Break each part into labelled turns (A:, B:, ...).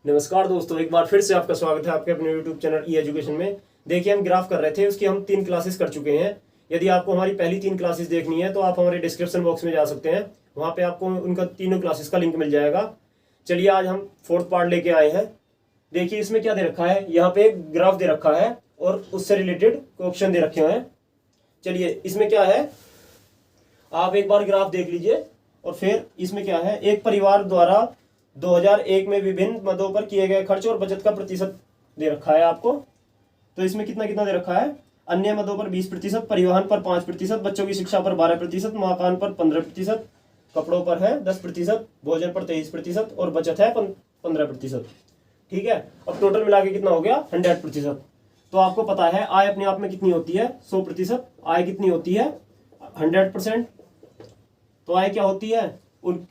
A: नमस्कार दोस्तों, एक बार फिर से आपका स्वागत है आपके अपने YouTube चैनल ई एजुकेशन में। देखिए, हम ग्राफ कर रहे थे, उसकी हम 3 क्लासेस कर चुके हैं। यदि आपको हमारी पहली 3 क्लासेस देखनी है तो आप हमारे डिस्क्रिप्शन बॉक्स में जा सकते हैं, वहाँ पे आपको उनका तीनों क्लासेस का लिंक मिल जाएगा। चलिए, आज हम 4th पार्ट लेके आए हैं। देखिए, इसमें क्या दे रखा है, यहाँ पे एक ग्राफ दे रखा है और उससे रिलेटेड क्वेश्चन दे रखे हैं। चलिए, इसमें क्या है, आप एक बार ग्राफ देख लीजिए। और फिर इसमें क्या है, एक परिवार द्वारा 2001 में विभिन्न मदों पर किए गए खर्च और बचत का प्रतिशत दे रखा है आपको। तो इसमें कितना कितना दे रखा है, अन्य मदों पर 20%, परिवहन पर 5%, बच्चों की शिक्षा पर 12%, मकान पर 15%, कपड़ों पर है 10%, भोजन पर 23% और बचत है 15%। ठीक है, अब टोटल मिला के कितना हो गया, 100%। तो आपको पता है आय अपने आप में कितनी होती है, 100%। आय कितनी होती है, 100%। तो आय क्या होती है,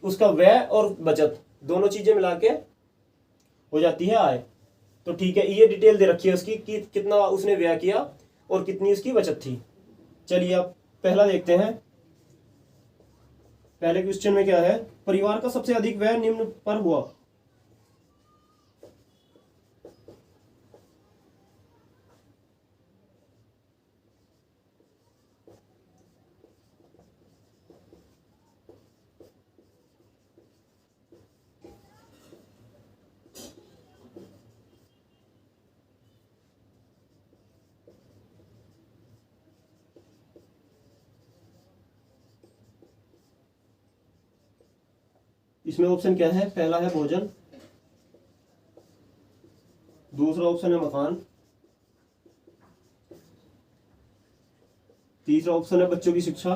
A: उसका व्यय और बचत दोनों चीजें मिला के हो जाती है आय। तो ठीक है, ये डिटेल दे रखी है उसकी कि कितना उसने व्यय किया और कितनी उसकी बचत थी। चलिए, अब पहला देखते हैं। पहले क्वेश्चन में क्या है, परिवार का सबसे अधिक व्यय निम्न पर हुआ। इसमें ऑप्शन क्या है, पहला है भोजन, दूसरा ऑप्शन है मकान, तीसरा ऑप्शन है बच्चों की शिक्षा,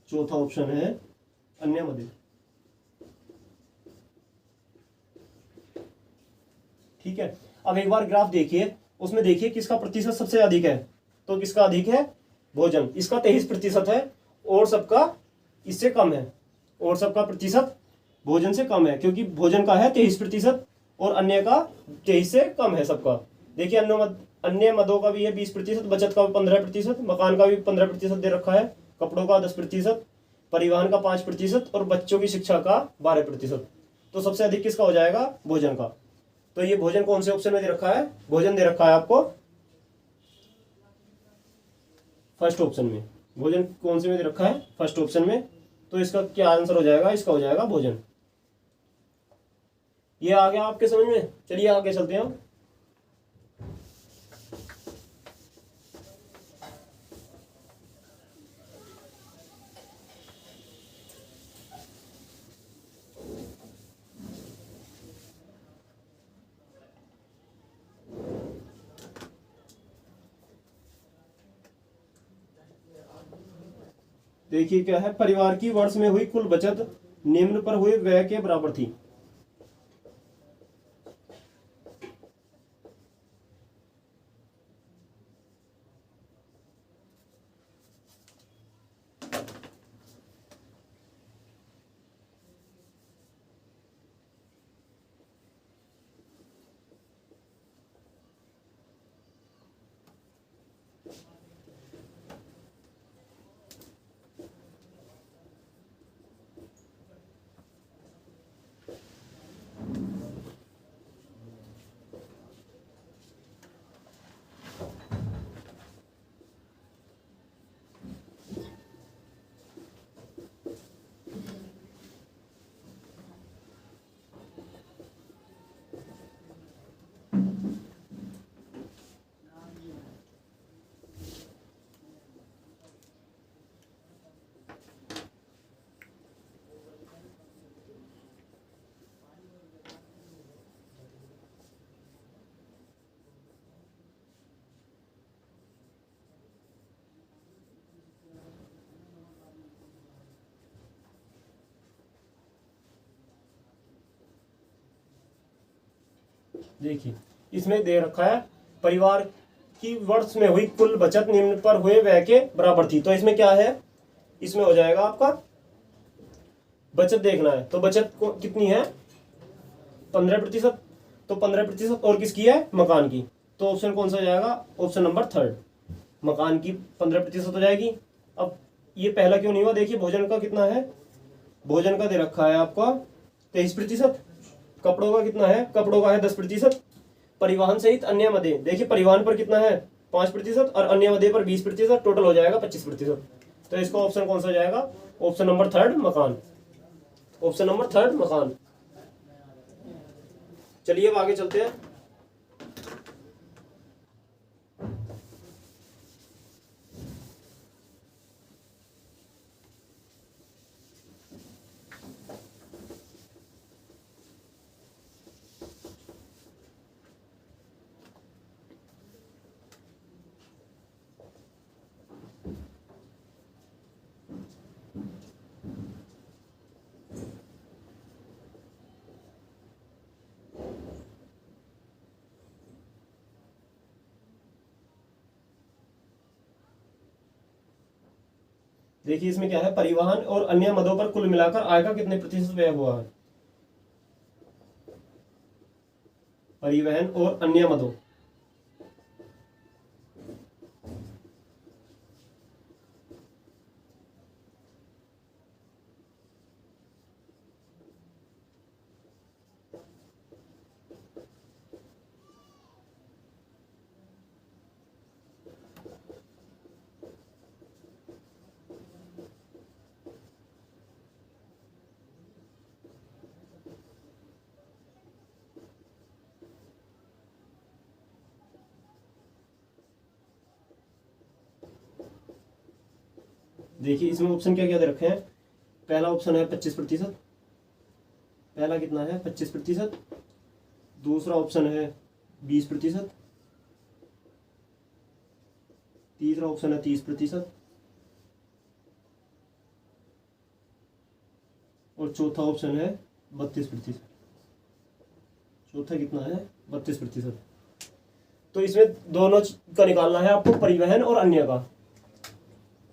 A: चौथा ऑप्शन है अन्य मदे। ठीक है, अब एक बार ग्राफ देखिए, उसमें देखिए किसका प्रतिशत सबसे अधिक है। तो किसका अधिक है, भोजन, इसका 23% है और सबका इससे कम है। और सबका प्रतिशत भोजन से कम है, क्योंकि भोजन का है 23% और अन्य का 23 से कम है सबका। देखिए, अन्य मदों का भी है 20%, बचत का भी 15%, मकान का भी 15% दे रखा है, कपड़ों का 10%, परिवहन का 5% और बच्चों की शिक्षा का 12%। तो सबसे अधिक किसका हो जाएगा, भोजन का। तो ये भोजन कौन से ऑप्शन में दे रखा है, भोजन दे रखा है आपको फर्स्ट ऑप्शन में। भोजन कौन से में दे रखा है, फर्स्ट ऑप्शन में। तो इसका क्या आंसर हो जाएगा, इसका हो जाएगा भोजन। ये आ गया आपके समझ में। चलिए आगे चलते हैं। देखिए क्या है, परिवार की वर्ष में हुई कुल बचत निम्न पर हुए व्यय के बराबर थी। देखिए, इसमें दे रखा है परिवार की वर्ष में हुई कुल बचत निम्न पर हुए व्यय के बराबर थी। तो इसमें क्या है, इसमें हो जाएगा आपका बचत देखना है। तो बचत कितनी है, 15%। तो 15% और किसकी है, मकान की। तो ऑप्शन कौन सा हो जाएगा, ऑप्शन नंबर 3, मकान की 15% हो जाएगी। अब ये पहला क्यों नहीं हुआ? देखिए भोजन का कितना है, भोजन का दे रखा है आपका 23%, कपड़ों का कितना है, कपड़ों का है 10%, परिवहन सहित अन्य मदे, देखिए परिवहन पर कितना है 5% और अन्य मदे पर 20%, टोटल हो जाएगा 25%। तो इसका ऑप्शन कौन सा हो जाएगा? ऑप्शन नंबर थर्ड मकान, ऑप्शन नंबर थर्ड मकान। चलिए अब आगे चलते हैं। देखिए इसमें क्या है, परिवहन और अन्य मदों पर कुल मिलाकर आय का कितने प्रतिशत व्यय हुआ है? परिवहन और अन्य मदों, देखिए इसमें ऑप्शन क्या क्या दे रखे हैं। पहला ऑप्शन है 25%, पहला कितना है 25%, दूसरा ऑप्शन है 20%, तीसरा ऑप्शन है 30% और चौथा ऑप्शन है 32%। चौथा कितना है 32%। तो इसमें दोनों का निकालना है आपको, परिवहन और अन्य का,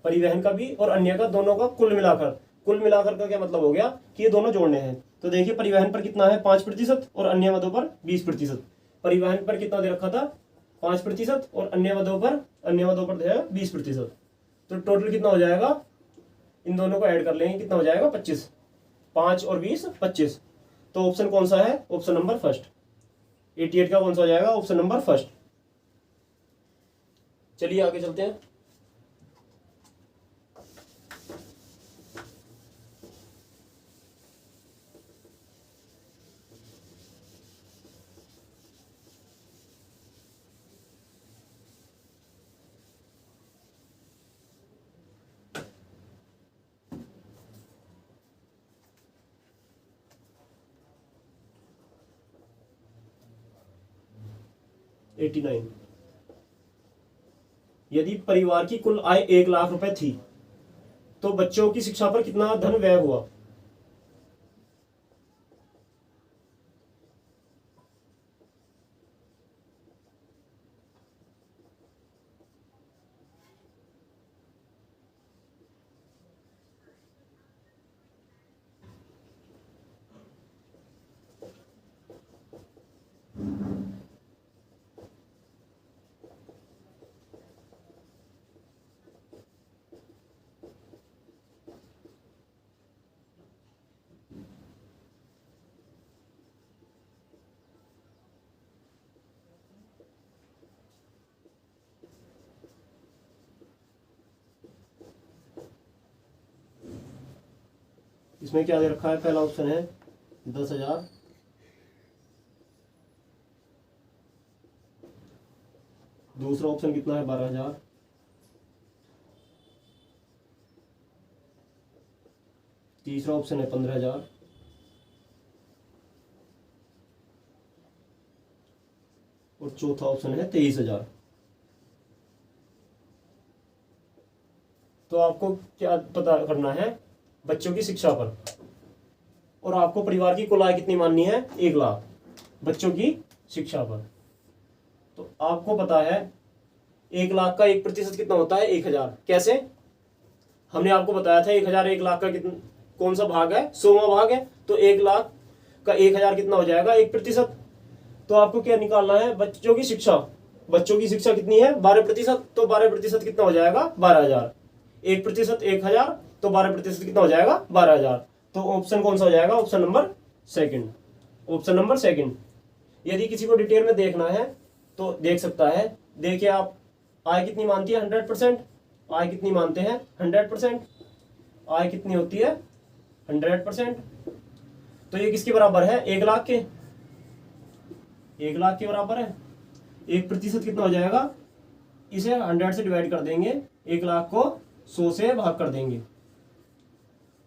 A: परिवहन का भी और अन्य का, दोनों का कुल मिलाकर। कुल मिलाकर का क्या मतलब हो गया कि ये दोनों जोड़ने हैं। तो देखिए परिवहन पर कितना है 5% और अन्य मदों पर 20%। परिवहन पर कितना दे रखा था 5% और अन्य मदों पर है 20%। तो टोटल कितना हो जाएगा, इन दोनों को ऐड कर लेंगे, कितना हो जाएगा 25, 5 और 20 25। तो ऑप्शन कौन सा है? ऑप्शन नंबर फर्स्ट, 88 का कौन सा हो जाएगा? Option number first. चलिए आगे चलते हैं। एटी 89, यदि परिवार की कुल आय 1 लाख रुपए थी तो बच्चों की शिक्षा पर कितना धन व्यय हुआ? इसमें क्या दे रखा है? पहला ऑप्शन है 10,000, दूसरा ऑप्शन कितना है 12,000, तीसरा ऑप्शन है 15,000 और चौथा ऑप्शन है 23,000। तो आपको क्या पता करना है? बच्चों की शिक्षा पर, और आपको परिवार की कुल आय कितनी माननी है? 1 लाख, बच्चों की शिक्षा पर। तो आपको पता है 1 लाख का 1% कितना होता है? 1,000। कैसे? हमने आपको बताया था 1,000 1 लाख का कितना, कौन सा भाग है? 100वां भाग है। तो 1 लाख का 1,000 कितना हो जाएगा? 1%। तो आपको क्या निकालना है? बच्चों की शिक्षा, बच्चों की शिक्षा कितनी है? 12%। तो 12% कितना हो जाएगा? 12,000। 1% 1000, तो 12% कितना हो जाएगा 12000। तो ऑप्शन कौन सा हो जाएगा, option number second, option number second. यदि किसी को डिटेल में देखना है तो देख सकता है। देखिए आप, आय कितनी मानती है 100%, आय कितनी मानते हैं 100%, आय कितनी होती है 100%। तो ये किसके बराबर है, 1 लाख के, 1 लाख के बराबर है। 1% कितना हो जाएगा, इसे 100 से डिवाइड कर देंगे, 1 लाख को 100 से भाग कर देंगे,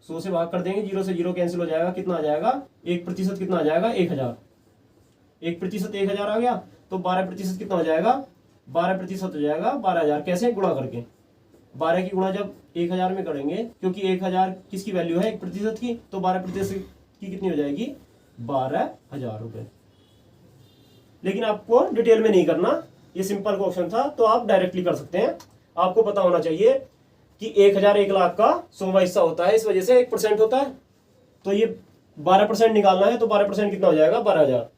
A: 100 से भाग कर देंगे, 0 से 0 कैंसिल हो जाएगा, कितना आ जाएगा 1% कितना आ जाएगा 1000, 1% 1000 आ गया। तो 12% कितना हो जाएगा, 12% हो जाएगा 12000। कैसे, गुणा करके। 12 की गुणा जब 1000 में करेंगे, क्योंकि 1000 किसकी वैल्यू है 1% की, तो 12% की कितनी हो जाएगी 12000 रुपये। लेकिन आपको डिटेल में नहीं करना, ये सिंपल क्वेश्चन था तो आप डायरेक्टली कर सकते हैं। आपको पता होना चाहिए कि 1000 1 लाख का 100वां हिस्सा होता है, इस वजह से 1% होता है। तो ये 12% निकालना है, तो 12% कितना हो जाएगा 12000।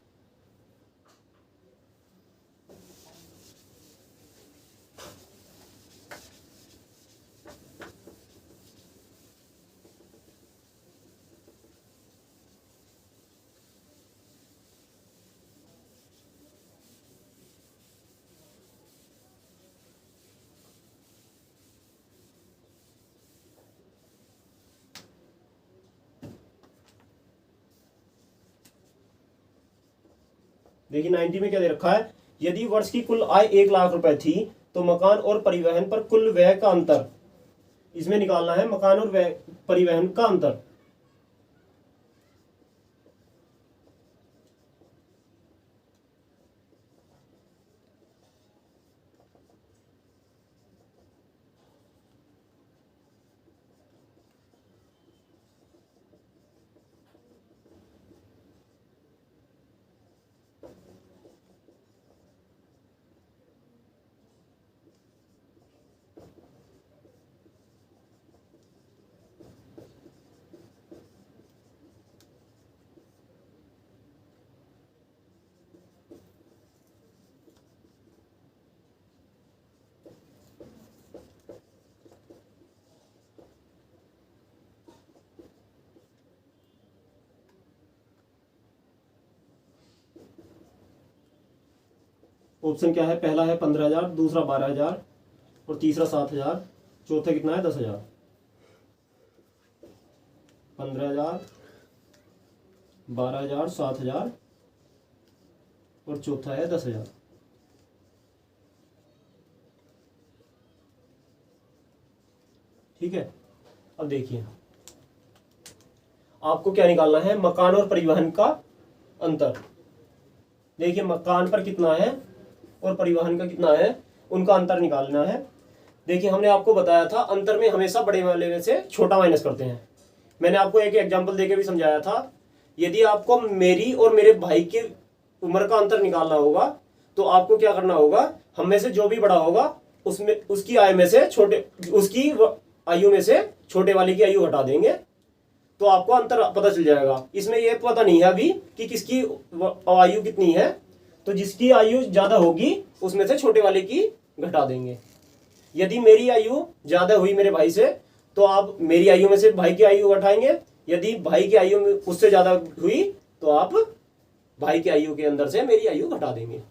A: देखिए 90 में क्या दे रखा है, यदि वर्ष की कुल आय 1 लाख रुपए थी तो मकान और परिवहन पर कुल व्यय का अंतर, इसमें निकालना है मकान और व्यय परिवहन का अंतर। ऑप्शन क्या है, पहला है 15000, दूसरा 12000 और तीसरा 7000, चौथा कितना है 10000। 15000, 12000, 7000 और चौथा है 10000। ठीक है, अब देखिए आपको क्या निकालना है, मकान और परिवहन का अंतर। देखिए मकान पर कितना है और परिवहन का कितना है, उनका अंतर निकालना है। देखिए हमने आपको बताया था अंतर में हमेशा बड़े वाले में से छोटा माइनस करते हैं। मैंने आपको एक एग्जांपल देके भी समझाया था। यदि आपको मेरी और मेरे भाई की उम्र का अंतर निकालना होगा तो आपको क्या करना होगा, हम में से जो भी बड़ा होगा उसमें उसकी आयु में से छोटे, उसकी आयु में से छोटे वाले की आयु हटा देंगे तो आपको अंतर पता चल जाएगा। इसमें यह पता नहीं है अभी कि किसकी आयु कितनी है, तो जिसकी आयु ज्यादा होगी उसमें से छोटे वाले की घटा देंगे। यदि मेरी आयु ज्यादा हुई मेरे भाई से तो आप मेरी आयु में से भाई की आयु घटाएंगे, यदि भाई की आयु में उससे ज्यादा हुई तो आप भाई की आयु के अंदर से मेरी आयु घटा देंगे।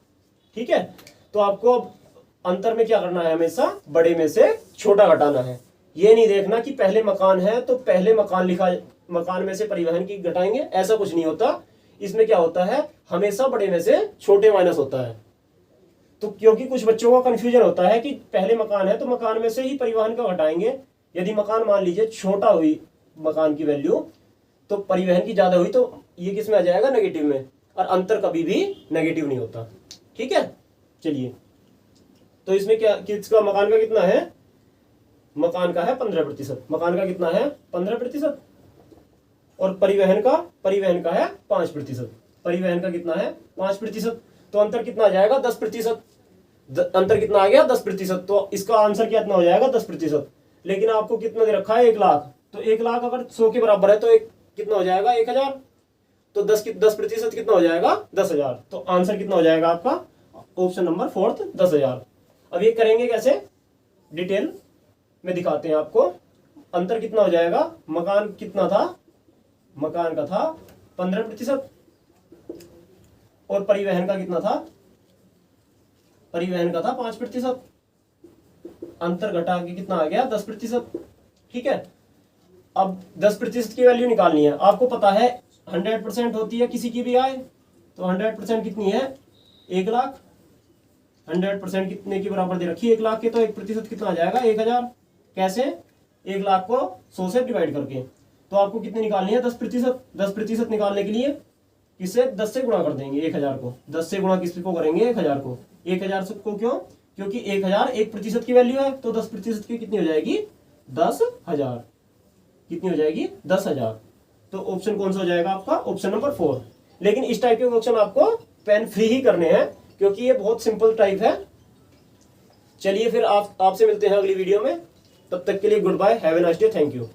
A: ठीक है, तो आपको अंतर में क्या करना है, हमेशा बड़े में से छोटा घटाना है। ये नहीं देखना कि पहले मकान है तो पहले मकान लिखा, मकान में से परिवहन की घटाएंगे, ऐसा कुछ नहीं होता। इसमें क्या होता है, हमेशा बड़े में से छोटे माइनस होता है। तो क्योंकि कुछ बच्चों का कंफ्यूजन होता है कि पहले मकान है तो मकान में से ही परिवहन का घटाएंगे। यदि मकान मान लीजिए छोटा हुई मकान की वैल्यू तो परिवहन की ज्यादा हुई तो ये किस में आ जाएगा, नेगेटिव में, और अंतर कभी भी नेगेटिव नहीं होता। ठीक है, चलिए तो इसमें क्या, किसका मकान का कितना है, मकान का है 15%, मकान का कितना है 15%, और परिवहन का है 5%। परिवहन का कितना है 5%, तो अंतर कितना आ जाएगा 10%। अंतर कितना आ गया 10%, तो इसका आंसर कितना हो जाएगा 10%। लेकिन आपको कितना दे रखा है 1 लाख, तो 1 लाख अगर 100 के बराबर है तो एक कितना हो जाएगा 1000, तो 10% कितना हो जाएगा 10000। तो आंसर कितना हो जाएगा आपका ऑप्शन नंबर 4 10,000। अब ये करेंगे कैसे, डिटेल में दिखाते हैं आपको। अंतर कितना हो जाएगा, मकान कितना था, मकान का था 15% और परिवहन का कितना था, परिवहन का था 5%। अंतर घटा के कितना आ गया, 10%। ठीक है, अब 10% की वैल्यू निकालनी है। आपको पता है 100% होती है किसी की भी आय, तो 100% कितनी है, 1 लाख। 100% कितने की बराबर दे रखी है, 1 लाख के, तो 1% कितना आ जाएगा, 1000। कैसे, 1 लाख को 100 से डिवाइड करके। तो आपको कितनी निकालनी है, 10%। 10% निकालने के लिए किससे, 10 से गुणा कर देंगे 1000 को। 10 से गुणा किस को करेंगे, 1000 को। 1000 को क्यों, क्योंकि 1000 1% की वैल्यू है, तो 10% की कितनी हो जाएगी, 10,000। कितनी हो जाएगी, 10,000। तो ऑप्शन कौन सा हो जाएगा आपका, ऑप्शन नंबर 4। लेकिन इस टाइप के क्वेश्चन आपको पेन फ्री ही करने हैं, क्योंकि ये बहुत सिंपल टाइप है। चलिए फिर आपसे मिलते हैं अगली वीडियो में। तब तक के लिए goodbye, have a nice day, thank you.